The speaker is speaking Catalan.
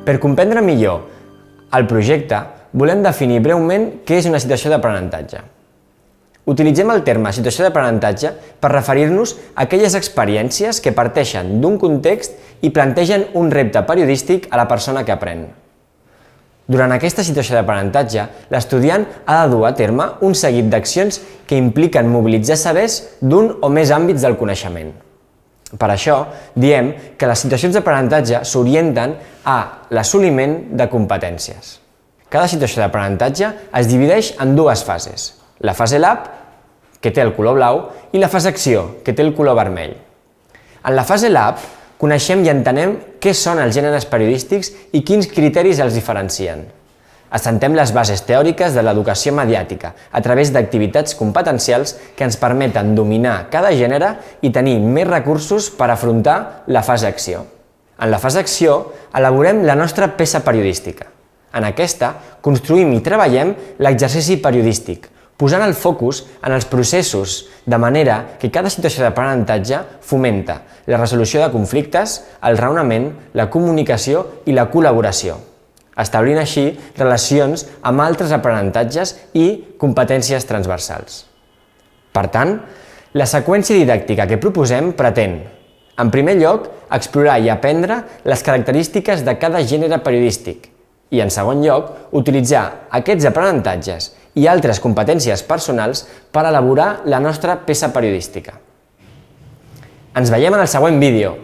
Per comprendre millor el projecte, volem definir breument què és una situació d'aprenentatge. Utilitzem el terme situació d'aprenentatge per referir-nos a aquelles experiències que parteixen d'un context i plantegen un repte periodístic a la persona que aprèn. Durant aquesta situació d'aprenentatge, l'estudiant ha de dur a terme un seguit d'accions que impliquen mobilitzar sabers d'un o més àmbits del coneixement. Per això, diem que les situacions d'aprenentatge s'orienten a l'assoliment de competències. Cada situació d'aprenentatge es divideix en dues fases: la fase lab, que té el color blau, i la fase acció, que té el color vermell. En la fase lab, coneixem i entenem què són els gèneres periodístics i quins criteris els diferencien. Assentem les bases teòriques de l'educació mediàtica a través d'activitats competencials que ens permeten dominar cada gènere i tenir més recursos per afrontar la fase acció. En la fase acció, elaborem la nostra peça periodística. En aquesta, construïm i treballem l'exercici periodístic, posant el focus en els processos, de manera que cada situació d'aprenentatge fomenta la resolució de conflictes, el raonament, la comunicació i la col·laboració, establint així relacions amb altres aprenentatges i competències transversals. Per tant, la seqüència didàctica que proposem pretén, en primer lloc, explorar i aprendre les característiques de cada gènere periodístic i, en segon lloc, utilitzar aquests aprenentatges i altres competències personals per elaborar la nostra peça periodística. Ens veiem en el següent vídeo.